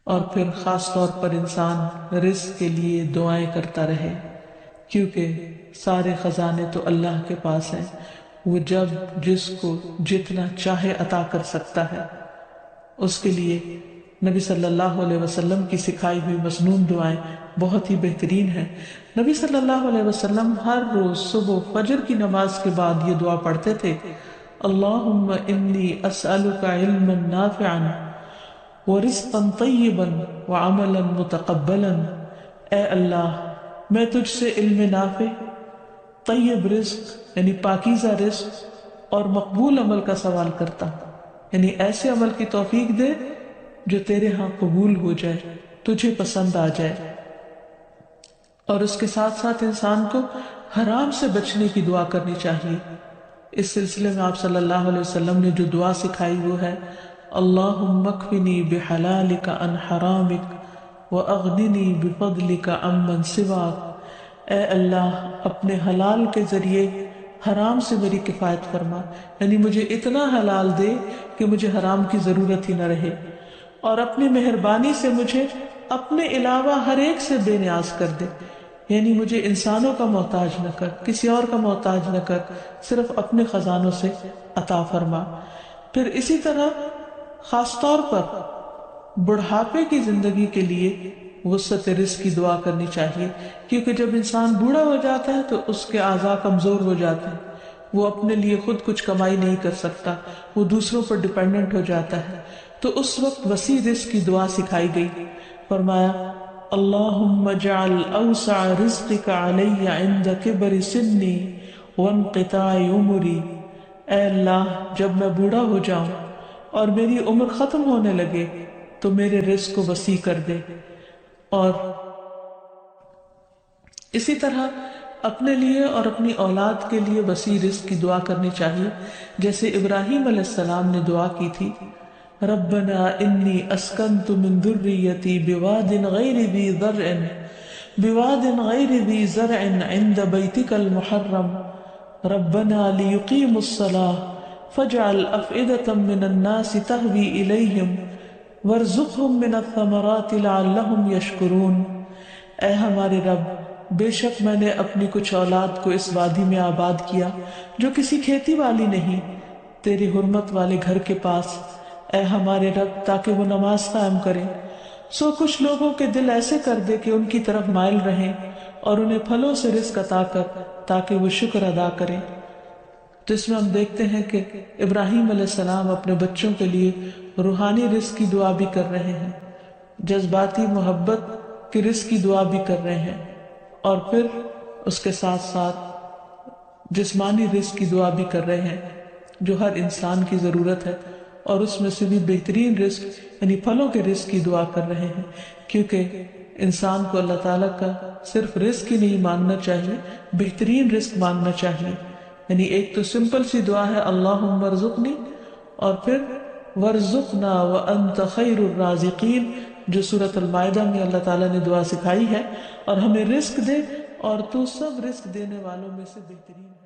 اور پھر خاص طور پر انسان رزق کے لیے دعائیں کرتا رہے، کیونکہ سارے خزانے تو اللہ کے پاس ہیں، وہ جب جس کو جتنا چاہے عطا کر سکتا ہے۔ اس کے لیے نبی صلی اللہ علیہ وسلم کی سکھائی ہوئی مسنون دعائیں بہت ہی بہترین ہیں۔ نبی صلی اللہ علیہ وسلم ہر روز صبح فجر کی نماز کے بعد یہ دعا پڑھتے تھے: اللہم انی اسألک علما نافعا ورزقا طیبا وعملا متقبلا۔ اے اللہ، میں تجھ سے علم نافع، طیب رزق یعنی پاکیزہ رزق اور مقبول عمل کا سوال کرتا ہوں، یعنی ایسے عمل کی توفیق دے جو تیرے ہاں قبول ہو جائے، تجھے پسند آ جائے۔ اور اس کے ساتھ ساتھ انسان کو حرام سے بچنے کی دعا کرنی چاہیے۔ اس سلسلے میں آپ صلی اللہ علیہ وسلم نے جو دعا سکھائی وہ ہے: اللہم اکفنی بحلالک عن حرامک واغننی بفضلک عمن سواک۔ اے اللہ، اپنے حلال کے ذریعے حرام سے میری کفایت فرما، یعنی مجھے اتنا حلال دے کہ مجھے حرام کی ضرورت ہی نہ رہے، اور اپنی مہربانی سے مجھے اپنے علاوہ ہر ایک سے بے نیاز کر دے، یعنی مجھے انسانوں کا محتاج نہ کر، کسی اور کا محتاج نہ کر، صرف اپنے خزانوں سے عطا فرما۔ پھر اسی طرح خاص طور پر بڑھاپے کی زندگی کے لیے وسعت رزق کی دعا کرنی چاہیے، کیونکہ جب انسان بوڑھا ہو جاتا ہے تو اس کے اعضاء کمزور ہو جاتے ہیں، وہ اپنے لیے خود کچھ کمائی نہیں کر سکتا، وہ دوسروں پر ڈیپینڈنٹ ہو جاتا ہے، تو اس وقت وسیع رزق کی دعا سکھائی گئی۔ فرمایا: اللہم اجعل اوسع رزقک علی عند کبر سنی وانقطاع عمری۔ اے اللہ، جب میں بوڑھا ہو جاؤں اور میری عمر ختم ہونے لگے تو میرے رزق کو وسیع کر دے۔ اور اسی طرح اپنے لیے اور اپنی اولاد کے لیے وسیع رزق کی دعا کرنی چاہیے، جیسے ابراہیم علیہ السلام نے دعا کی تھی: ربنا انی اسکنت من ذریتی بواد غیر ذی زرع عند بیتک المحرم ربنا لیقیموا الصلاة فاجعل افئدة من الناس تہوی الیہم وارزقہم من الثمرات لعلہم یشکرون۔ اے ہمارے رب، بے شک میں نے اپنی کچھ اولاد کو اس وادی میں آباد کیا جو کسی کھیتی والی نہیں، تیری حرمت والے گھر کے پاس، اے ہمارے رب، تاکہ وہ نماز قائم کریں۔ سو کچھ لوگوں کے دل ایسے کر دے کہ ان کی طرف مائل رہیں، اور انہیں پھلوں سے رزق عطا کر تاکہ وہ شکر ادا کریں۔ تو اس میں ہم دیکھتے ہیں کہ ابراہیم علیہ السلام اپنے بچوں کے لیے روحانی رزق کی دعا بھی کر رہے ہیں، جذباتی محبت کی رزق کی دعا بھی کر رہے ہیں، اور پھر اس کے ساتھ ساتھ جسمانی رزق کی دعا بھی کر رہے ہیں جو ہر انسان کی ضرورت ہے، اور اس میں سے بھی بہترین رزق یعنی پھلوں کے رزق کی دعا کر رہے ہیں، کیونکہ انسان کو اللہ تعالیٰ کا صرف رزق ہی نہیں مانگنا چاہیے، بہترین رزق مانگنا چاہیے۔ یعنی ایک تو سمپل سی دعا ہے اللہم ارزقنی، اور پھر ورزقنا وانت خیر الرازقین، جو سورۃ المائدہ میں اللہ تعالیٰ نے دعا سکھائی ہے، اور ہمیں رزق دے اور تو سب رزق دینے والوں میں سے بہترین ہے۔